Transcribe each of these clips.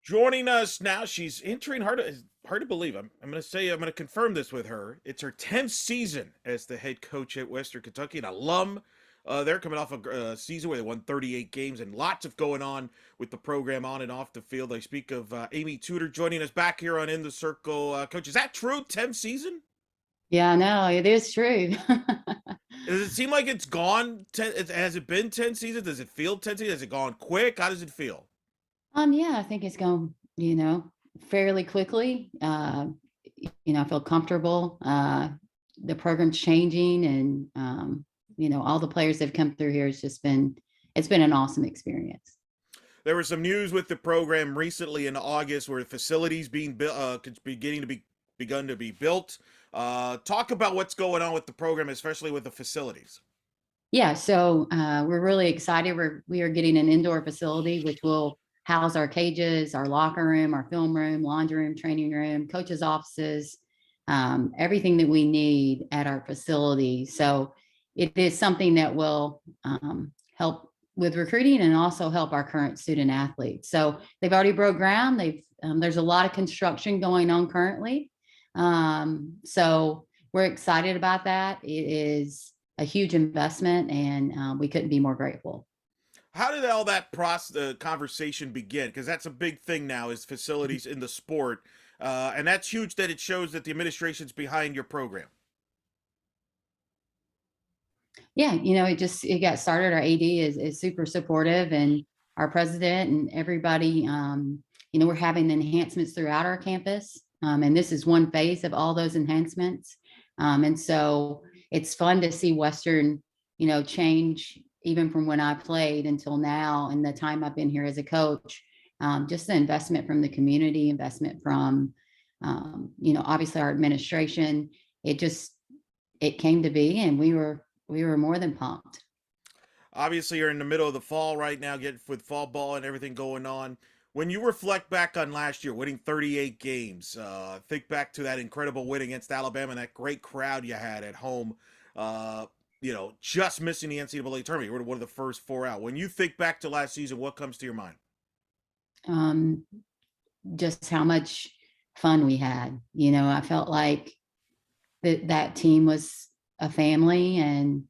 Joining us now, she's entering hard to believe. I'm going to say I'm going to confirm this with her. It's her 10th season as the head coach at Western Kentucky, an alum. They're coming off a season where they won 38 games and lots of going on with the program on and off the field. I speak of Amy Tudor joining us back here on In the Circle. Coach, is that true? 10th season? Yeah, no, it is true. Does it seem like it's gone? Has it been 10 seasons? Does it feel 10 seasons? Has it gone quick? How does it feel? Yeah, I think it's going, fairly quickly. I feel comfortable. The program's changing and all the players that have come through here. It's been an awesome experience. There was some news with the program recently in August where facilities being built, begun to be built. Talk about what's going on with the program, especially with the facilities. Yeah, so we're really excited. We are getting an indoor facility which will house our cages, our locker room, our film room, laundry room, training room, coaches' offices, everything that we need at our facility. So it is something that will help with recruiting and also help our current student athletes. So they've already broke ground. There's a lot of construction going on currently. So we're excited about that. It is a huge investment, and we couldn't be more grateful. How did all that conversation begin? Because that's a big thing now is facilities in the sport, and that's huge that it shows that the administration's behind your program. Yeah, it got started. Our AD is super supportive, and our president and everybody. We're having enhancements throughout our campus, and this is one phase of all those enhancements. And so it's fun to see Western, change even from when I played until now, and the time I've been here as a coach. Just the investment from the community, investment from, obviously our administration. It came to be, and we were more than pumped. Obviously, you're in the middle of the fall right now, getting with fall ball and everything going on. When you reflect back on last year, winning 38 games, think back to that incredible win against Alabama and that great crowd you had at home. Uh, just missing the NCAA tournament. You were one of the first four out. When you think back to last season, what comes to your mind? Um, just how much fun we had. I felt like that team was a family, and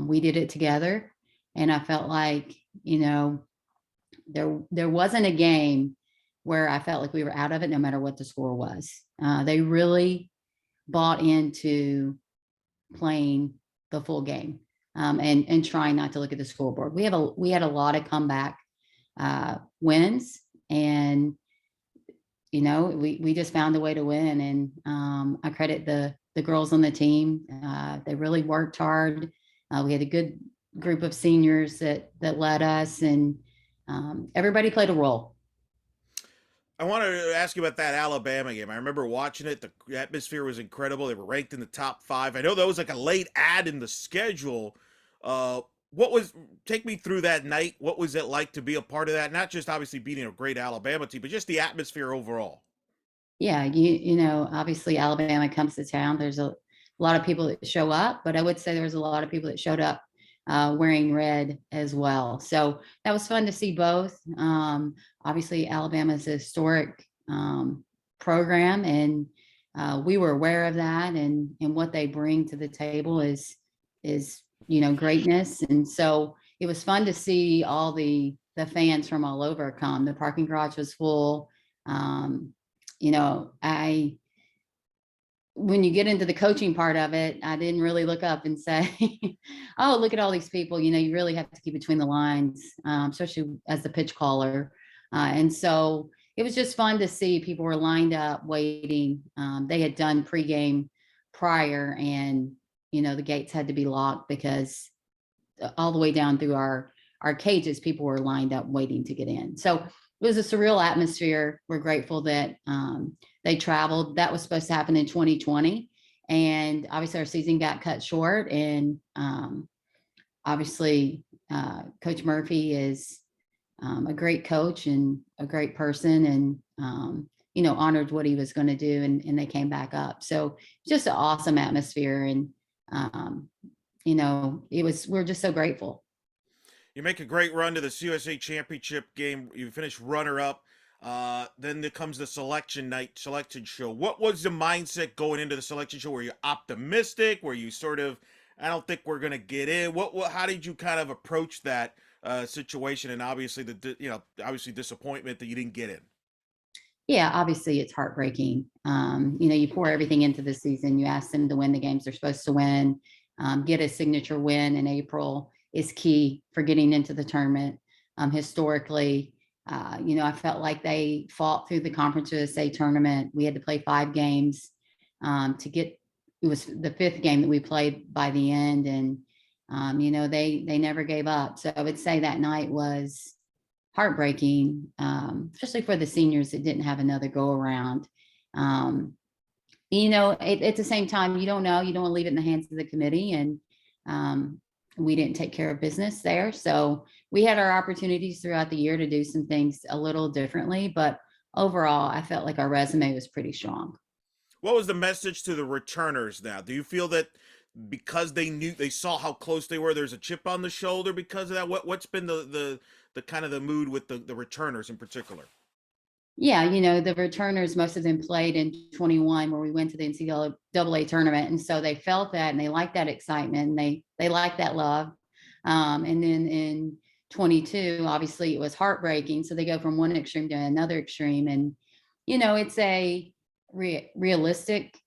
we did it together. And I felt like, there wasn't a game where I felt like we were out of it, no matter what the score was. They really bought into playing the full game, and trying not to look at the scoreboard. We had a lot of comeback wins, and we just found a way to win. And I credit the girls on the team. They really worked hard. We had a good group of seniors that led us, and everybody played a role. I wanted to ask you about that Alabama game. I remember watching it. The atmosphere was incredible. They were ranked in the top five. I know that was like a late ad in the schedule. Take me through that night? What was it like to be a part of that? Not just obviously beating a great Alabama team, but just the atmosphere overall. Yeah, obviously Alabama comes to town. There's a lot of people that show up, but I would say there was a lot of people that showed up wearing red as well. So that was fun to see both. Obviously, Alabama's a historic program, and we were aware of that, and what they bring to the table is greatness. And so it was fun to see all the fans from all over come. The parking garage was full. I When you get into the coaching part of it, I didn't really look up and say, "Oh, look at all these people." You really have to keep between the lines, especially as the pitch caller. And so it was just fun to see people were lined up waiting. They had done pregame prior, and the gates had to be locked because all the way down through our cages, people were lined up waiting to get in. So it was a surreal atmosphere. We're grateful that they traveled. That was supposed to happen in 2020. And obviously our season got cut short. And obviously Coach Murphy is a great coach and a great person, and, honored what he was going to do. And they came back up. So just an awesome atmosphere. And, we're just so grateful. You make a great run to the CUSA championship game. You finish runner up. Then there comes the selection night, selection show. What was the mindset going into the selection show? Were you optimistic? Were you sort of, I don't think we're gonna get in? How did you kind of approach that situation? And obviously obviously disappointment that you didn't get in. Yeah, obviously it's heartbreaking. You pour everything into the season. You ask them to win the games they're supposed to win. Get a signature win in April is key for getting into the tournament. Historically, I felt like they fought through the Conference USA tournament. We had to play 5 games to get. It was the 5th game that we played by the end, and they never gave up. So I would say that night was heartbreaking, especially for the seniors that didn't have another go around. At the same time, you don't know, you don't want to leave it in the hands of the committee. And we didn't take care of business there. So we had our opportunities throughout the year to do some things a little differently. But overall, I felt like our resume was pretty strong. What was the message to the returners now? Do you feel that because they saw how close they were, there's a chip on the shoulder because of that? What's been the kind of the mood with the returners in particular? Yeah, the returners, most of them played in 21 where we went to the NCAA tournament. And so they felt that and they liked that excitement and they liked that love. And then in 22, obviously it was heartbreaking. So they go from one extreme to another extreme. And, it's a realistic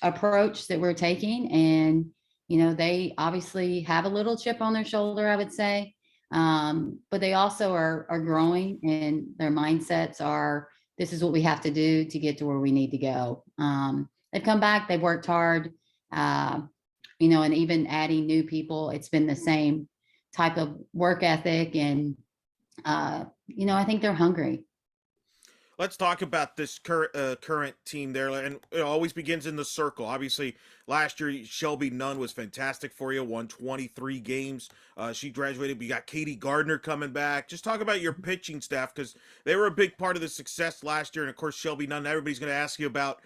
approach that we're taking. And, they obviously have a little chip on their shoulder, I would say. But they also are growing and their mindsets are, this is what we have to do to get to where we need to go. They've come back, they've worked hard, and even adding new people, it's been the same type of work ethic. And, I think they're hungry. Let's talk about this current team there, and it always begins in the circle. Obviously, last year Shelby Nunn was fantastic for you, won 23 games. She graduated. We got Katie Gardner coming back. Just talk about your pitching staff because they were a big part of the success last year. And of course, Shelby Nunn. Everybody's going to ask you about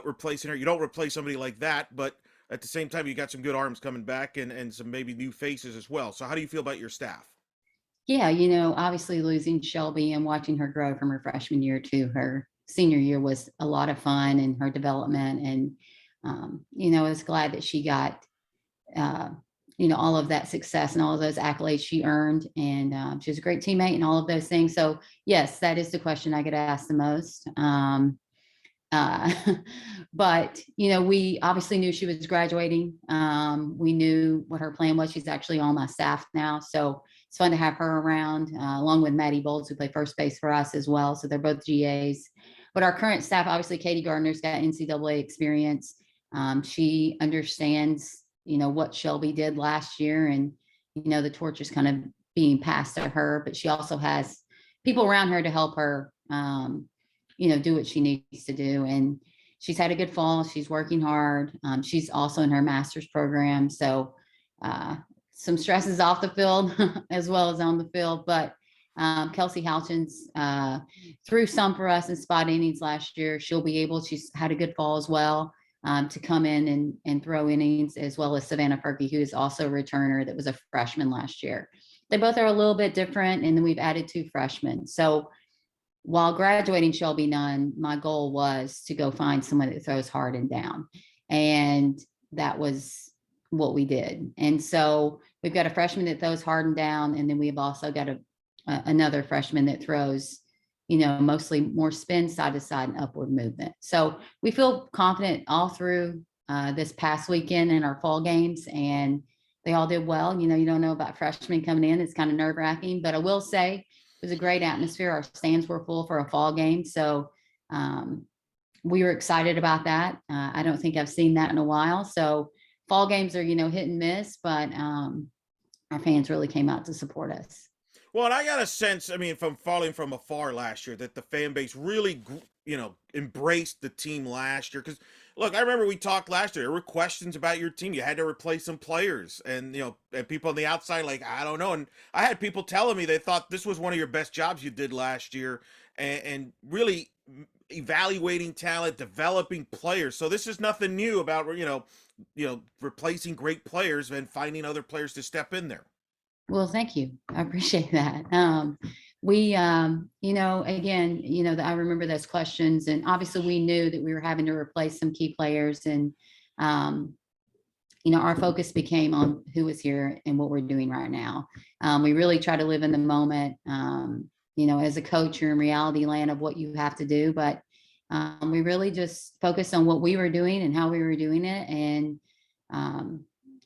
replacing her. You don't replace somebody like that, but at the same time, you got some good arms coming back and some maybe new faces as well. So, how do you feel about your staff? Yeah, obviously losing Shelby and watching her grow from her freshman year to her senior year was a lot of fun and her development. And, I was glad that she got, all of that success and all of those accolades she earned. And she was a great teammate and all of those things. So, yes, that is the question I get asked the most. Uh, but we obviously knew she was graduating. We knew what her plan was. She's actually on my staff now, so it's fun to have her around, along with Maddie Bowles, who played first base for us as well. So they're both GAs. But our current staff, obviously, Katie Gardner's got NCAA experience. She understands, what Shelby did last year, and the torch is kind of being passed to her. But she also has people around her to help her. Do what she needs to do. And she's had a good fall. She's working hard. She's also in her master's program. So some stresses off the field as well as on the field. But Kelsey Halchins threw some for us in spot innings last year. She's had a good fall as well to come in and throw innings, as well as Savannah Fergie, who is also a returner that was a freshman last year. They both are a little bit different. And then we've added 2 freshmen. So while graduating Shelby Nunn, my goal was to go find someone that throws hard and down. And that was what we did. And so we've got a freshman that throws hard and down. And then we've also got another freshman that throws, mostly more spin, side to side, and upward movement. So we feel confident all through this past weekend in our fall games. And they all did well. You don't know about freshmen coming in. It's kind of nerve wracking, but I will say, it was a great atmosphere. Our stands were full for a fall game. So we were excited about that. I don't think I've seen that in a while. So fall games are, hit and miss, but our fans really came out to support us. Well, and I got a sense, I mean, from following from afar last year, that the fan base really, embraced the team last year. Because, look, I remember we talked last year. There were questions about your team. You had to replace some players, and and people on the outside, like, I don't know. And I had people telling me they thought this was one of your best jobs you did last year, and really evaluating talent, developing players. So this is nothing new about replacing great players and finding other players to step in there. Well, thank you. I appreciate that. again, I remember those questions, and obviously we knew that we were having to replace some key players, and um, our focus became on who was here and what we're doing right now. We really try to live in the moment. As a coach, you're in reality land of what you have to do, but we really just focused on what we were doing and how we were doing it. And,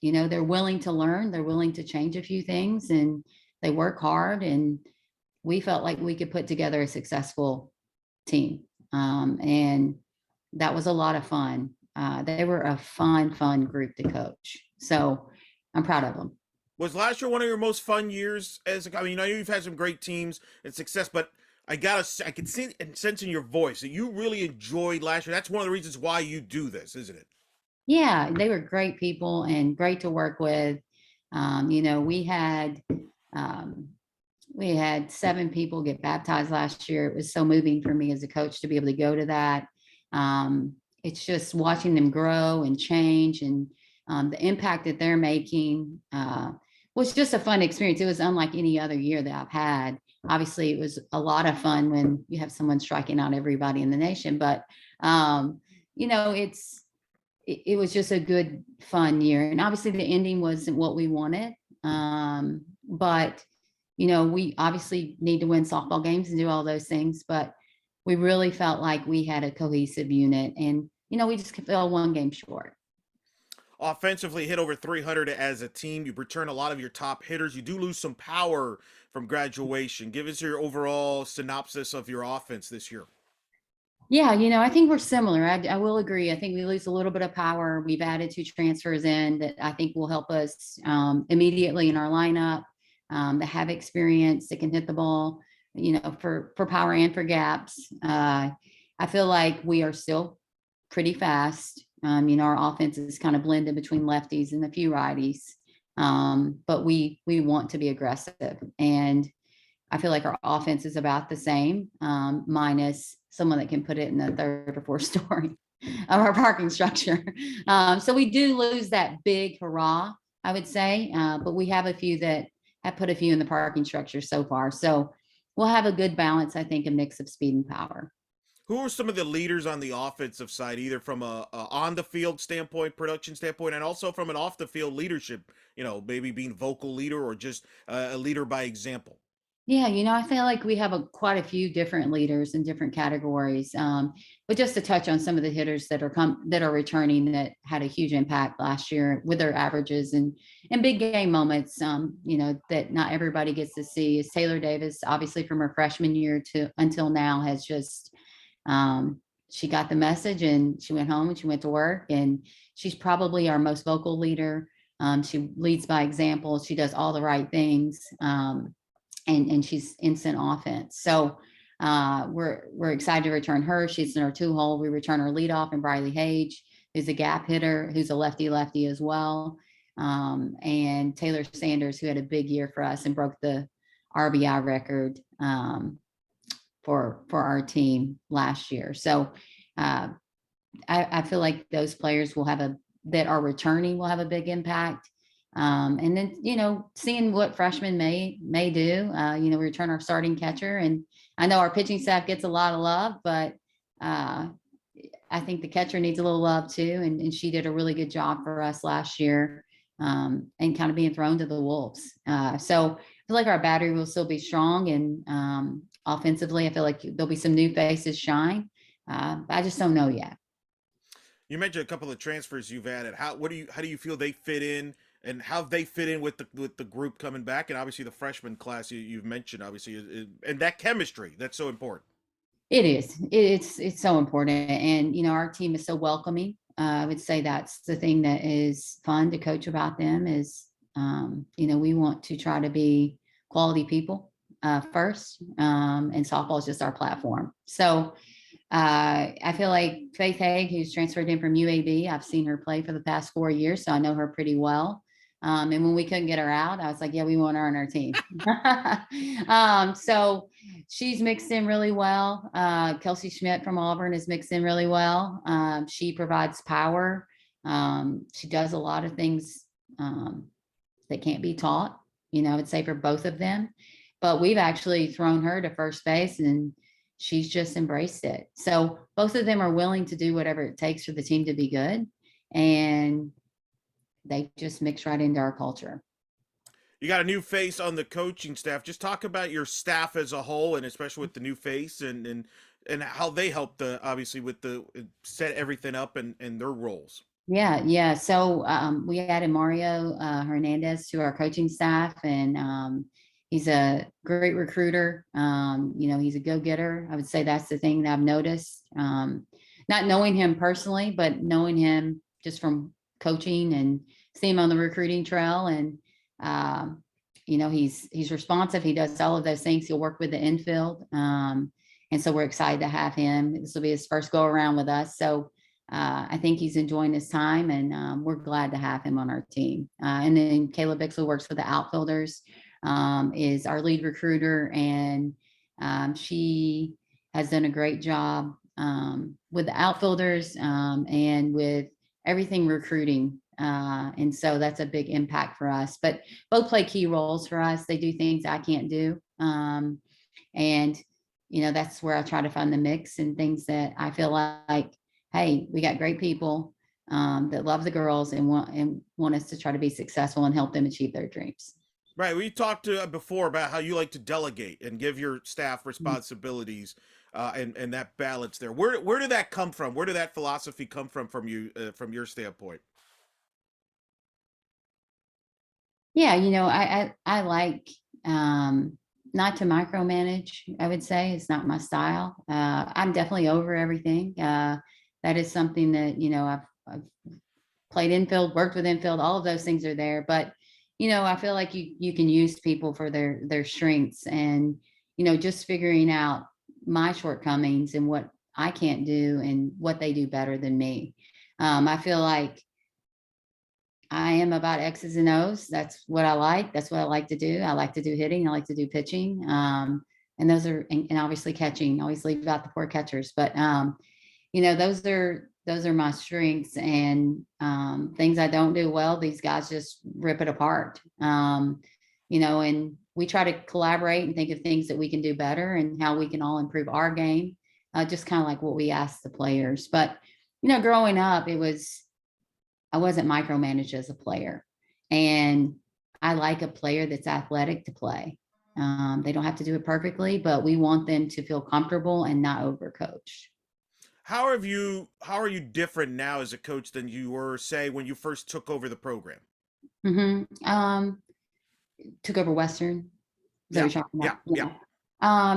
they're willing to learn, they're willing to change a few things, and they work hard. And we felt like we could put together a successful team. And that was a lot of fun. They were a fun group to coach. So I'm proud of them. Was last year one of your most fun years as a, I mean, I know you've had some great teams and success, but I can see and sense in your voice that you really enjoyed last year. That's one of the reasons why you do this, isn't it? Yeah, they were great people and great to work with. We had um, we had 7 people get baptized last year. It was so moving for me as a coach to be able to go to that. It's just watching them grow and change, and the impact that they're making was just a fun experience. It was unlike any other year that I've had. Obviously, it was a lot of fun when you have someone striking out everybody in the nation, but it was just a good, fun year. And obviously, the ending wasn't what we wanted. But we obviously need to win softball games and do all those things, but we really felt like we had a cohesive unit, and we just fell one game short. Offensively, hit over 300 as a team. You return a lot of your top hitters. You do lose some power from graduation. Give us your overall synopsis of your offense this year. Yeah, I think we're similar. I will agree. I think we lose a little bit of power. We've added 2 transfers in that I think will help us immediately in our lineup, that have experience, that can hit the ball, for power and for gaps. I feel like we are still pretty fast. Our offense is kind of blended between lefties and a few righties, but we want to be aggressive, and I feel like our offense is about the same, minus someone that can put it in the 3rd or 4th story of our parking structure. So we do lose that big hurrah, I would say, but we have a few that have put a few in the parking structure so far. So we'll have a good balance, I think, a mix of speed and power. Who are some of the leaders on the offensive side, either from a on the field standpoint, production standpoint, and also from an off the field leadership? Maybe being vocal leader or just a leader by example. Yeah, I feel like we have quite a few different leaders in different categories. But just to touch on some of the hitters that are returning that had a huge impact last year with their averages and big game moments, that not everybody gets to see, is Taylor Davis, obviously from her freshman year to until now, has just she got the message and she went home and she went to work, and she's probably our most vocal leader. She leads by example. She does all the right things. And she's instant offense. So we're excited to return her. She's in our 2-hole. We return our leadoff and Briley Hage, who's a gap hitter, who's a lefty as well. And Taylor Sanders, who had a big year for us and broke the RBI record for our team last year. So I feel like those players that are returning will have a big impact. And then, seeing what freshmen may do, we return our starting catcher, and I know our pitching staff gets a lot of love, but I think the catcher needs a little love too. And she did a really good job for us last year, and kind of being thrown to the wolves. So I feel like our battery will still be strong, and offensively, I feel like there'll be some new faces shine. I just don't know yet. You mentioned a couple of transfers you've added. How do you feel they fit in, and how they fit in with the group coming back, and obviously the freshman class you've mentioned, obviously, and that chemistry that's so important. It is. It's so important, and our team is so welcoming. I would say that's the thing that is fun to coach about them is, we want to try to be quality people first, and softball is just our platform. So I feel like Faith Haig, who's transferred in from UAB, I've seen her play for the past 4 years, so I know her pretty well. And when we couldn't get her out, I was like, yeah, we want her on our team. So she's mixed in really well. Kelsey Schmidt from Auburn is mixed in really well. She provides power. She does a lot of things that can't be taught, I would say for both of them. but we've actually thrown her to first base and she's just embraced it. So both of them are willing to do whatever it takes for the team to be good. And they just mix right into our culture. You got a new face on the coaching staff. Just talk about your staff as a whole, and especially with the new face, and how they helped obviously with the set everything up and their roles. Yeah. So we added Mario Hernandez to our coaching staff, and he's a great recruiter. He's a go-getter. I would say that's the thing that I've noticed. Not knowing him personally, but knowing him just from coaching and seeing him on the recruiting trail. And he's responsive. He does all of those things. He'll work with the infield. And so we're excited to have him. This will be his first go around with us. So I think he's enjoying his time, and we're glad to have him on our team. And then Kayla Bixel works for the outfielders, is our lead recruiter, and she has done a great job with the outfielders and with everything recruiting. And so that's a big impact for us. But both play key roles for us. They do things I can't do. And that's where I try to find the mix and things that I feel like, hey, we got great people that love the girls and want us to try to be successful and help them achieve their dreams. Right. We talked before about how you like to delegate and give your staff responsibilities, and that balance there. Where did that come from? Where did that philosophy come from you, from your standpoint? Yeah, I like not to micromanage. I would say it's not my style. I'm definitely over everything. That is something that I've played infield, worked with infield. All of those things are there, but I feel like you can use people for their strengths, and just figuring out my shortcomings and what I can't do and what they do better than me. I feel like I am about X's and O's. That's what I like. That's what I like to do. I like to do hitting. I like to do pitching. And those are, and obviously catching. Always leave out the poor catchers, but those are my strengths, and things I don't do well. These guys just rip it apart. And we try to collaborate and think of things that we can do better and how we can all improve our game. Just kind of like what we ask the players. But growing up, I wasn't micromanaged as a player, and I like a player that's athletic to play. They don't have to do it perfectly, but we want them to feel comfortable and not overcoach. How are you different now as a coach than you were, say, when you first took over the program? Took over Western. Is that Yeah, what you're talking yeah, about? yeah.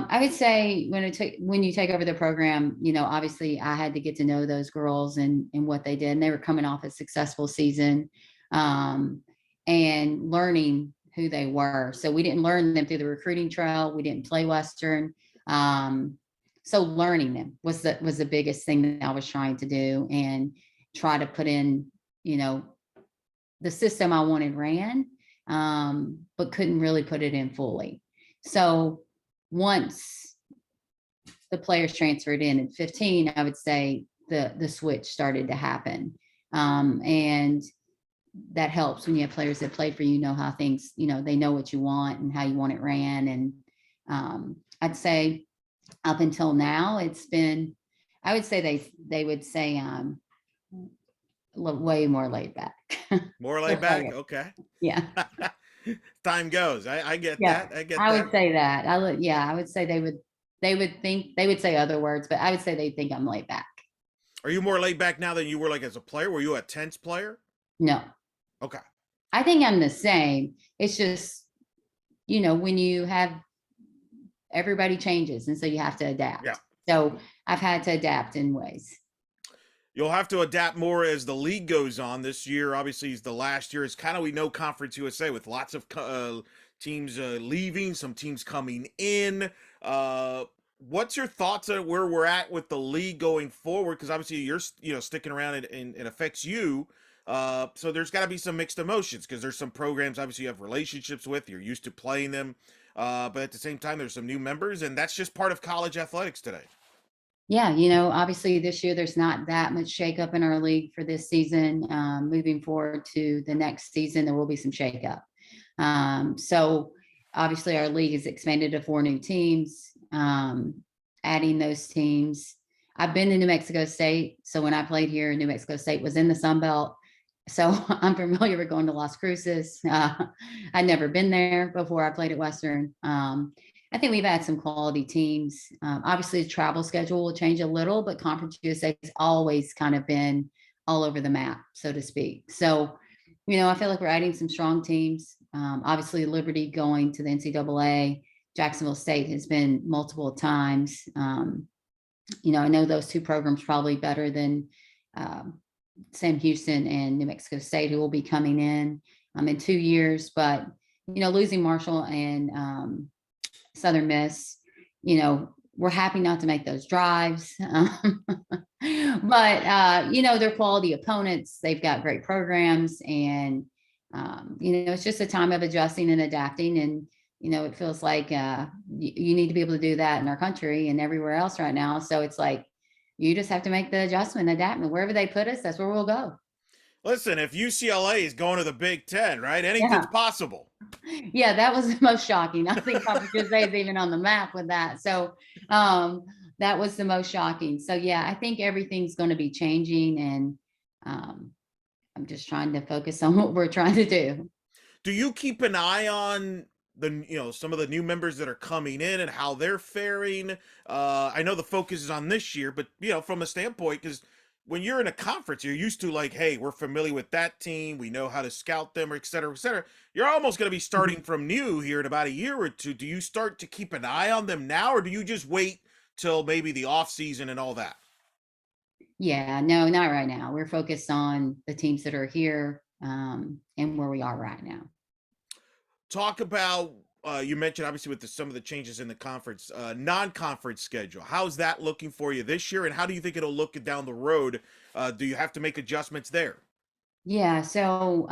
I would say when you take over the program, obviously I had to get to know those girls and what they did. And they were coming off a successful season, and learning who they were. So we didn't learn them through the recruiting trail. We didn't play Western. So learning them was the biggest thing that I was trying to do, and try to put in, the system I wanted ran, but couldn't really put it in fully. So once the players transferred in 15, I would say the switch started to happen. And that helps when you have players that played for you, how things, they know what you want and how you want it ran. And I'd say up until now, it's been, I would say they would say way more laid back. More laid back? Okay. Yeah. Time goes. I get Yeah. that. I get I that. would say that. I would say they would say other words, but I would say they think I'm laid back. Are you more laid back now than you were like as a player? Were you a tense player? No. Okay. I think I'm the same. It's just, when you have, everybody changes, and so you have to adapt. Yeah. So I've had to adapt in ways. You'll have to adapt more as the league goes on. This year, obviously, is the last year. It's kind of, we know, Conference USA with lots of teams leaving, some teams coming in. What's your thoughts on where we're at with the league going forward? Because obviously you're sticking around and it affects you. So there's got to be some mixed emotions, because there's some programs obviously you have relationships with, you're used to playing them, but at the same time there's some new members, and that's just part of college athletics today. Yeah, obviously this year there's not that much shakeup in our league for this season. Moving forward to the next season, there will be some shakeup. So obviously our league has expanded to 4 new teams, adding those teams. I've been to New Mexico State. So when I played here, New Mexico State was in the Sun Belt. So I'm familiar with going to Las Cruces. I'd never been there before I played at Western. I think we've had some quality teams. Obviously, the travel schedule will change a little, but Conference USA has always kind of been all over the map, so to speak. So, I feel like we're adding some strong teams. Obviously, Liberty going to the NCAA. Jacksonville State has been multiple times. I know those two programs probably better than Sam Houston and New Mexico State, who will be coming in 2 years. But, losing Marshall and Southern Miss, we're happy not to make those drives. But, they're quality opponents. They've got great programs. And, it's just a time of adjusting and adapting. And, it feels like you need to be able to do that in our country and everywhere else right now. So it's like, you just have to make the adjustment, adapt, and wherever they put us, that's where we'll go. Listen, if UCLA is going to the Big Ten, right? Anything's Yeah. possible. Yeah, that was the most shocking. I think Conference USA is even on the map with that. So that was the most shocking. So yeah, I think everything's going to be changing, and I'm just trying to focus on what we're trying to do. Do you keep an eye on some of the new members that are coming in and how they're faring? I know the focus is on this year, but from a standpoint, because when you're in a conference, you're used to like, hey, we're familiar with that team, we know how to scout them, or et cetera, et cetera. You're almost going to be starting from new here in about a year or two. Do you start to keep an eye on them now, or do you just wait till maybe the off season and all that? Yeah, no, not right now. We're focused on the teams that are here, and where we are right now. Talk about you mentioned obviously with some of the changes in the conference non-conference schedule. How's that looking for you this year, and how do you think it'll look down the road? Do you have to make adjustments there? Yeah, so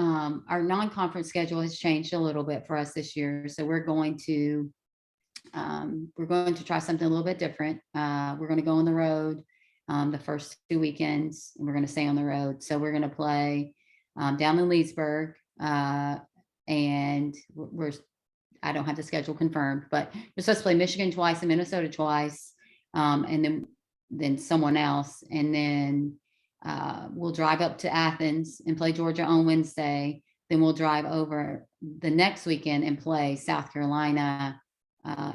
our non-conference schedule has changed a little bit for us this year. So we're going to try something a little bit different. We're going to go on the road the first 2 weekends, and we're going to stay on the road. So we're going to play down in Leesburg, and I don't have the schedule confirmed, but we're supposed to play Michigan twice and Minnesota twice, and then someone else, and then we'll drive up to Athens and play Georgia on Wednesday. Then we'll drive over the next weekend and play South Carolina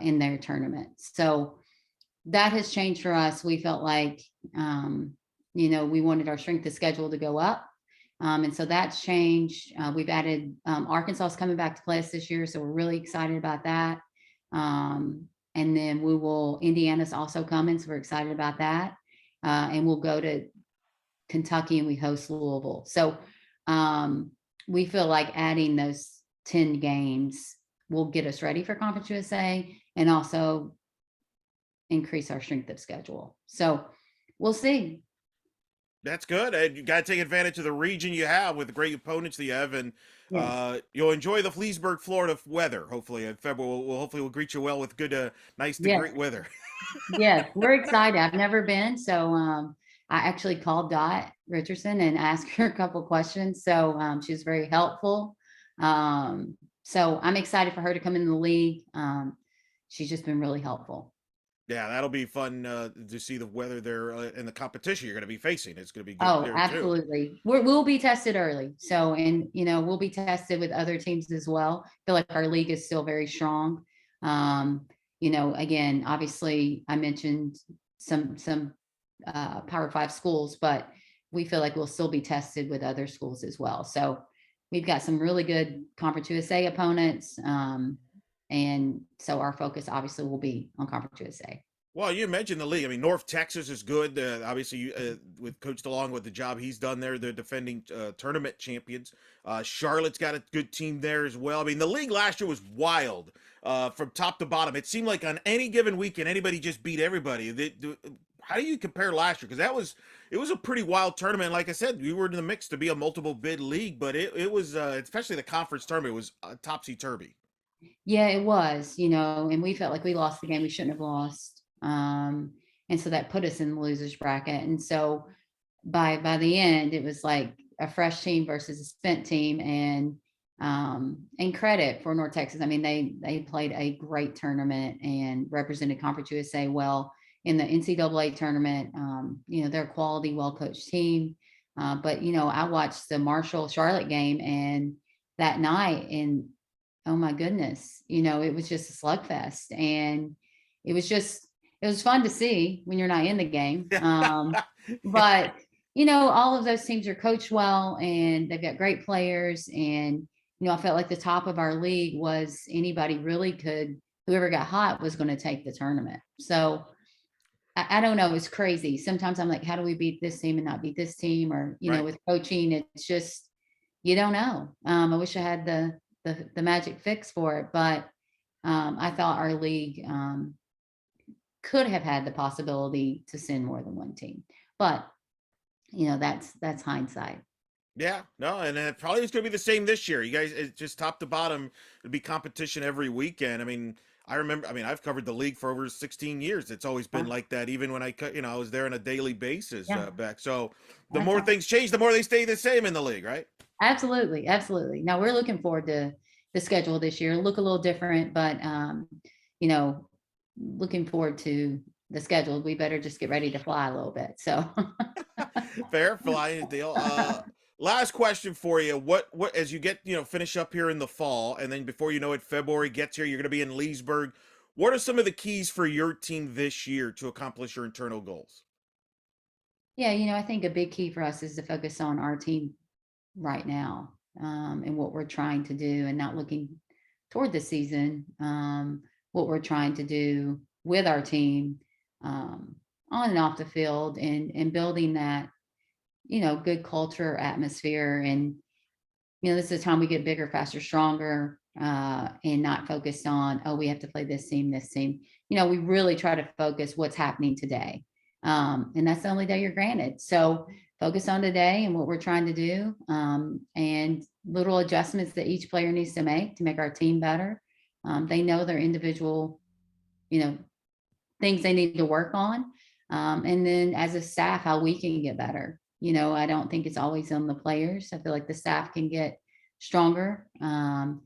in their tournament. So that has changed for us. We felt like, we wanted our strength of schedule to go up. And so that's changed. We've added Arkansas is coming back to play us this year. So we're really excited about that. And then Indiana's also coming. So we're excited about that. And we'll go to Kentucky and we host Louisville. So we feel like adding those 10 games will get us ready for Conference USA and also increase our strength of schedule. So we'll see. That's good. And you got to take advantage of the region you have with the great opponents that you have, and Yes. you'll enjoy the Fleesburg, Florida weather. Hopefully in February, we'll greet you well with good, nice to Yes. great weather. Yes. We're excited. I've never been. So I actually called Dot Richardson and asked her a couple questions. So she was very helpful. So I'm excited for her to come in the league. She's just been really helpful. Yeah, that'll be fun to see the weather there and the competition you're going to be facing. It's going to be good Oh, there too. absolutely. We'll be tested early. So, and we'll be tested with other teams as well. I feel like our league is still very strong. Again, obviously I mentioned some Power 5 schools, but we feel like we'll still be tested with other schools as well. So we've got some really good Conference USA opponents. And so our focus obviously will be on Conference USA. Well, you mentioned the league. I mean, North Texas is good. Obviously, with Coach DeLong, with the job he's done there, they're defending tournament champions. Charlotte's got a good team there as well. I mean, the league last year was wild from top to bottom. It seemed like on any given weekend, anybody just beat everybody. How do you compare last year? Because it was a pretty wild tournament. Like I said, we were in the mix to be a multiple bid league, but it was especially the conference tournament was topsy turvy. Yeah, it was, and we felt like we lost the game we shouldn't have lost. And so that put us in the losers bracket. And so by the end, it was like a fresh team versus a spent team. And And credit for North Texas. I mean, they played a great tournament and represented Conference USA well in the NCAA tournament. They're a quality, well-coached team. But I watched the Marshall Charlotte game and that night, and oh my goodness, it was just a slugfest. And it was just, it was fun to see when you're not in the game. But all of those teams are coached well and they've got great players. And I felt like the top of our league was anybody really could, whoever got hot was going to take the tournament. So I don't know. It's crazy. Sometimes I'm like, how do we beat this team and not beat this team? Or, Right. with coaching, it's just, you don't know. I wish I had the magic fix for it, but I thought our league could have had the possibility to send more than one team. But, that's hindsight. Yeah, no, and it probably is going to be the same this year. You guys, it's just top to bottom, it'll be competition every weekend. I mean, I remember, I mean, I've covered the league for over 16 years. It's always been Yeah. like that, even when I was there on a daily basis Yeah. back. So the That's more all. things change, the more they stay the same in the league, right? Absolutely. Absolutely. Now we're looking forward to the schedule this year. Look a little different, but you know, looking forward to the schedule. We better just get ready to fly a little bit. So Fair, flying deal. Last question for you. What as you get, finish up here in the fall, and then before you know it, February gets here, you're going to be in Leesburg. What are some of the keys for your team this year to accomplish your internal goals? yeah, I think a big key for us is to focus on our team right now, and what we're trying to do and not looking toward the season, what we're trying to do with our team, um, on and off the field, and building that, good culture atmosphere. And this is the time we get bigger, faster, stronger, and not focused on, oh, we have to play this team, this team. We really try to focus what's happening today. And that's the only day you're granted. So focus on today and what we're trying to do, and little adjustments that each player needs to make our team better. They know their individual, you know, things they need to work on. And then as a staff, how we can get better. I don't think it's always on the players. I feel like the staff can get stronger. And,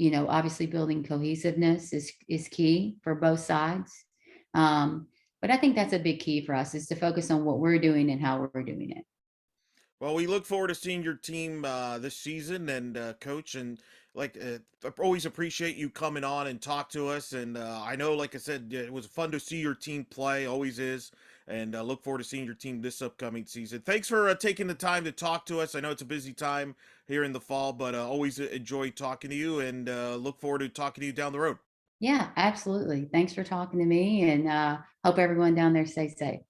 obviously building cohesiveness is key for both sides. But I think that's a big key for us is to focus on what we're doing and how we're doing it. Well, we look forward to seeing your team this season, and coach, and I always appreciate you coming on and talk to us. And I know, like I said, it was fun to see your team play, always is, and look forward to seeing your team this upcoming season. Thanks for taking the time to talk to us. I know it's a busy time here in the fall, but always enjoy talking to you, and look forward to talking to you down the road. Yeah, absolutely. Thanks for talking to me, and hope everyone down there stays safe.